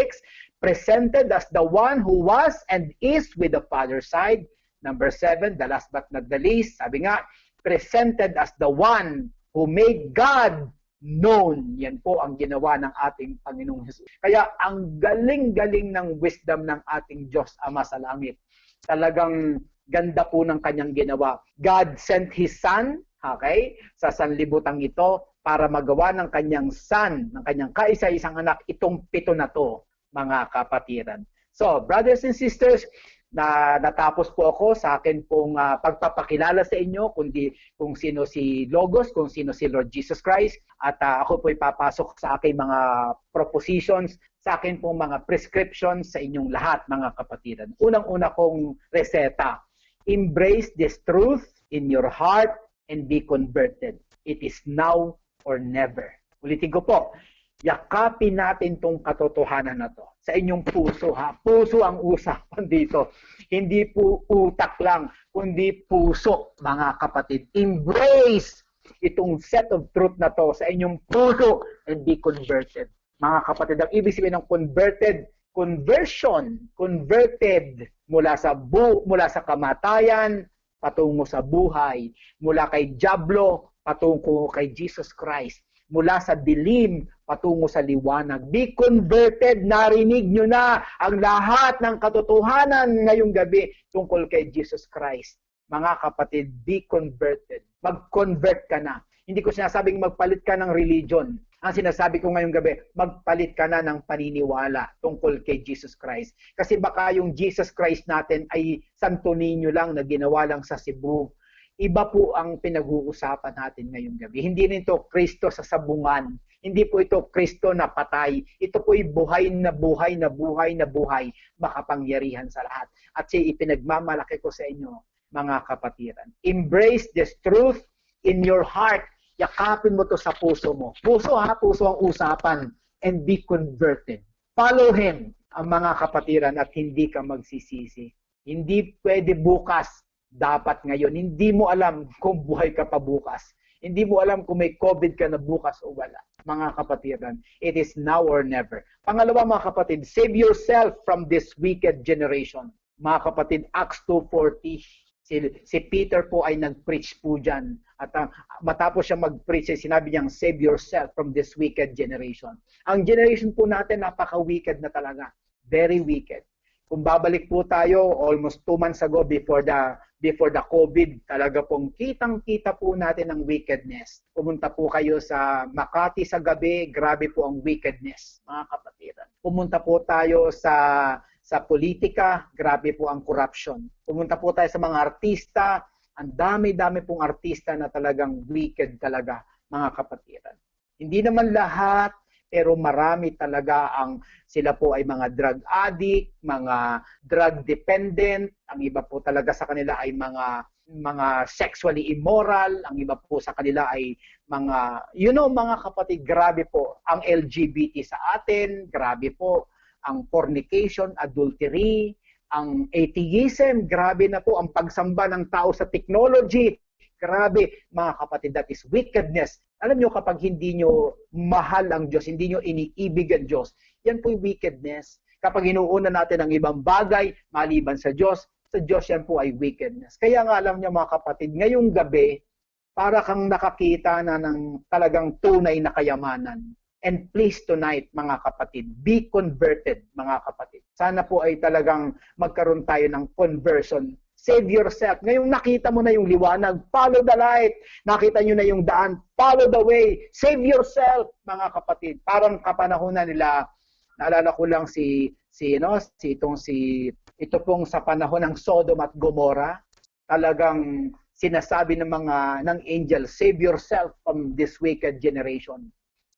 Speaker 1: presented as the one who was and is with the Father's side. Number 7, the last but not the least, sabi nga, presented as the one who made God known. Yan po ang ginawa ng ating Panginoong Jesus. Kaya ang galing-galing ng wisdom ng ating Diyos Ama sa langit. Talagang ganda po ng kanyang ginawa. God sent His Son, okay, sa sanlibutang ito para magawa ng kanyang Son, ng kanyang kaisa-isang anak, itong 7 na to, mga kapatiran. So, brothers and sisters, na natapos po ako sa akin pong pagpapakilala sa inyo kung sino si Logos, kung sino si Lord Jesus Christ, at ako po ipapasok sa aking mga propositions, sa akin pong mga prescriptions sa inyong lahat, mga kapatiran. Unang-una kong reseta, embrace this truth in your heart and be converted. It is now or never. Ulitin ko po, yakapin natin tong katotohanan na to sa inyong puso, ha? Puso ang usapan dito. Hindi po utak lang, kundi puso, mga kapatid. Embrace itong set of truth na to sa inyong puso and be converted. Mga kapatid, ang ibig sabihin ng converted, converted mula sa kamatayan patungo sa buhay, mula kay Diablo patungo kay Jesus Christ, mula sa dilim patungo sa liwanag. Be converted, narinig nyo na ang lahat ng katotohanan ngayong gabi tungkol kay Jesus Christ. Mga kapatid, be converted. Mag-convert ka na. Hindi ko sinasabing magpalit ka ng religion. Ang sinasabi ko ngayong gabi, magpalit ka na ng paniniwala tungkol kay Jesus Christ. Kasi baka yung Jesus Christ natin ay Santo Niño lang na ginawa lang sa Cebu. Iba po ang pinag-uusapan natin ngayong gabi. Hindi rin ito Kristo sa sabungan. Hindi po ito Kristo na patay. Ito po ay buhay na buhay na buhay na buhay, makapangyarihan sa lahat. At siya ipinagmamalaki ko sa inyo, mga kapatiran. Embrace this truth in your heart. Yakapin mo to sa puso mo. Puso ha, puso ang usapan. And be converted. Follow Him. ang mga kapatiran at hindi ka magsisisi. Hindi pwede bukas, dapat ngayon. Hindi mo alam kung buhay ka pa bukas. Hindi mo alam kung may COVID ka na bukas o wala. Mga kapatiran, it is now or never. Pangalawa mga kapatid, save yourself from this wicked generation. Mga kapatid, Acts 2:40, si Peter po ay nag-preach po dyan. At matapos siya mag-preach, sinabi niyang, save yourself from this wicked generation. Ang generation po natin, napaka-wicked na talaga. Very wicked. Kung babalik po tayo, almost 2 months ago before the COVID, talaga pong kitang-kita po natin ang wickedness. Pumunta po kayo sa Makati sa gabi, grabe po ang wickedness, mga kapatiran. Pumunta po tayo sa politika, grabe po ang corruption. Pumunta po tayo sa mga artista, ang dami-dami pong artista na talagang wicked talaga, mga kapatiran. Hindi naman lahat, pero marami talaga ang sila po ay mga drug addict, mga drug dependent, ang iba po talaga sa kanila ay mga sexually immoral, ang iba po sa kanila ay mga, mga kapatid, grabe po ang LGBT sa atin, grabe po ang fornication, adultery, ang atheism, grabe na po ang pagsamba ng tao sa technology. Grabe, mga kapatid, that is wickedness. Alam nyo, kapag hindi nyo mahal ang Diyos, hindi nyo iniibig ang Diyos, yan po yung wickedness. Kapag inuuna natin ang ibang bagay, maliban sa Diyos yan po ay wickedness. Kaya nga alam nyo mga kapatid, ngayong gabi, para kang nakakita na ng talagang tunay na kayamanan. And please tonight, mga kapatid, be converted, mga kapatid. Sana po ay talagang magkaroon tayo ng conversion. Save yourself. Ngayong nakita mo na yung liwanag, follow the light. Nakita nyo na yung daan, follow the way. Save yourself, mga kapatid. Parang kapanahonan nila, naalala ko lang ito pong sa panahon ng Sodom at Gomorrah, talagang sinasabi ng angel, save yourself from this wicked generation.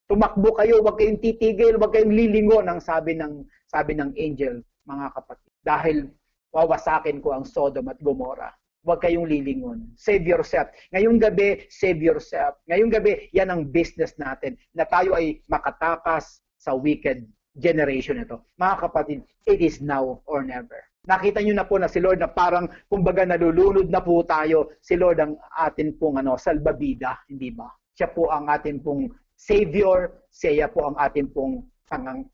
Speaker 1: Tumakbo kayo, wag kayong titigil, wag kayong lilingon, ang sabi ng angel, mga kapatid. Dahil wawasakin ko ang Sodom at Gomorrah. Huwag kayong lilingon. Save yourself. Ngayong gabi, save yourself. Ngayong gabi, yan ang business natin, na tayo ay makatakas sa wicked generation ito. Mga kapatid, it is now or never. Nakita nyo na po na si Lord na parang, kumbaga, nalulunod na po tayo. Si Lord ang atin pong salbabida, hindi ba? Siya po ang atin pong Savior, siya po ang atin pong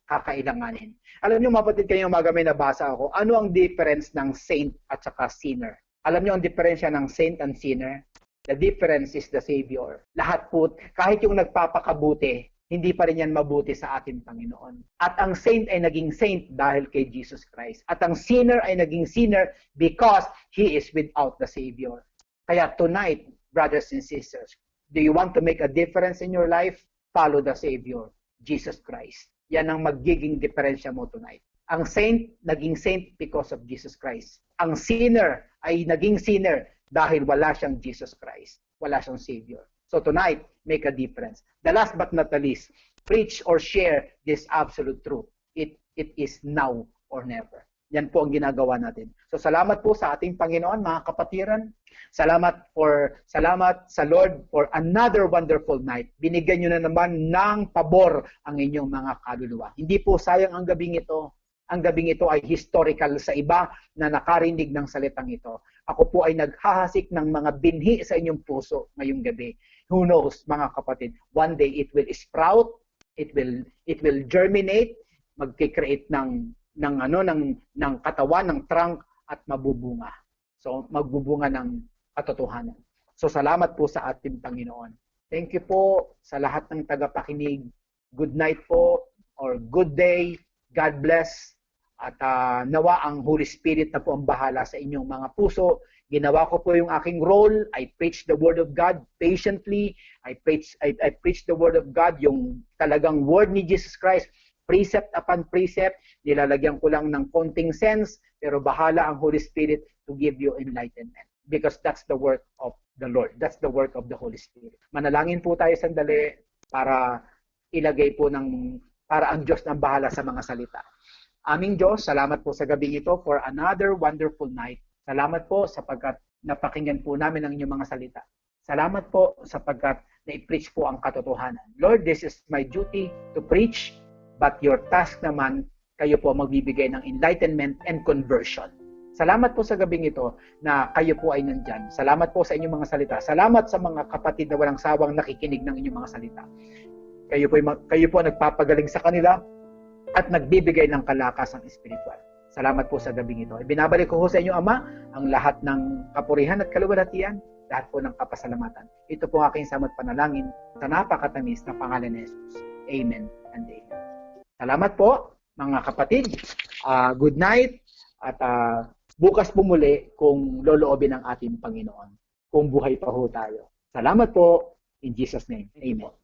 Speaker 1: kakailanganin. Alam niyo, mapatid kayo umaga may nabasa ako, ano ang difference ng saint at saka sinner? Alam niyo ang diferensya ng saint and sinner? The difference is the Savior. Lahat po, kahit yung nagpapakabuti, hindi pa rin yan mabuti sa ating Panginoon. At ang saint ay naging saint dahil kay Jesus Christ. At ang sinner ay naging sinner because he is without the Savior. Kaya tonight, brothers and sisters, do you want to make a difference in your life? Follow the Savior, Jesus Christ. Yan ang magiging diferensya mo tonight. Ang saint, naging saint because of Jesus Christ. Ang sinner ay naging sinner dahil wala siyang Jesus Christ. Wala siyang Savior. So tonight, make a difference. The last but not the least, preach or share this absolute truth. It is now or never. Yan po ang ginagawa natin. So salamat po sa ating Panginoon, mga kapatiran. Salamat sa Lord for another wonderful night. Binigyan nyo na naman ng pabor ang inyong mga kaluluwa. Hindi po sayang ang gabing ito. Ang gabing ito ay historical sa iba na nakarinig ng salitang ito. Ako po ay naghahasik ng mga binhi sa inyong puso ngayong gabi. Who knows, mga kapatid, one day it will sprout, it will germinate, magki-create ng katawan, ng trunk, at mabubunga. So, magbubunga ng katotohanan. So, salamat po sa ating Panginoon. Thank you po sa lahat ng tagapakinig. Good night po, or good day. God bless. At nawa ang Holy Spirit na po ang bahala sa inyong mga puso. Ginawa ko po yung aking role. I preach the Word of God patiently. I preach the Word of God, yung talagang Word ni Jesus Christ. Precept upon precept, nilalagyan ko lang ng konting sense, pero bahala ang Holy Spirit to give you enlightenment. Because that's the work of the Lord. That's the work of the Holy Spirit. Manalangin po tayo sandali para ilagay po para ang Diyos nang bahala sa mga salita. Aming Diyos, salamat po sa gabi ito for another wonderful night. Salamat po sapagkat napakinggan po namin ang inyong mga salita. Salamat po sapagkat na-preach po ang katotohanan. Lord, this is my duty to preach. But your task naman kayo po magbibigay ng enlightenment and conversion. Salamat po sa gabing ito na kayo po ay nandyan. Salamat po sa inyong mga salita. Salamat sa mga kapatid na walang sawang nakikinig ng inyong mga salita. Kayo po nagpapagaling sa kanila at nagbibigay ng kalakasang espiritual. Salamat po sa gabing ito. Ibinabalik ko sa inyo, Ama, ang lahat ng kapurihan at kaluwalhatian, lahat po ng kapasalamatan. Ito po aking samot panalangin sa napakatamis na pangalan ni Jesus. Amen and amen. Salamat po, mga kapatid. Good night at bukas po muli kung loloobin ng ating Panginoon. Kung buhay pa ho tayo. Salamat po. In Jesus' name. Amen.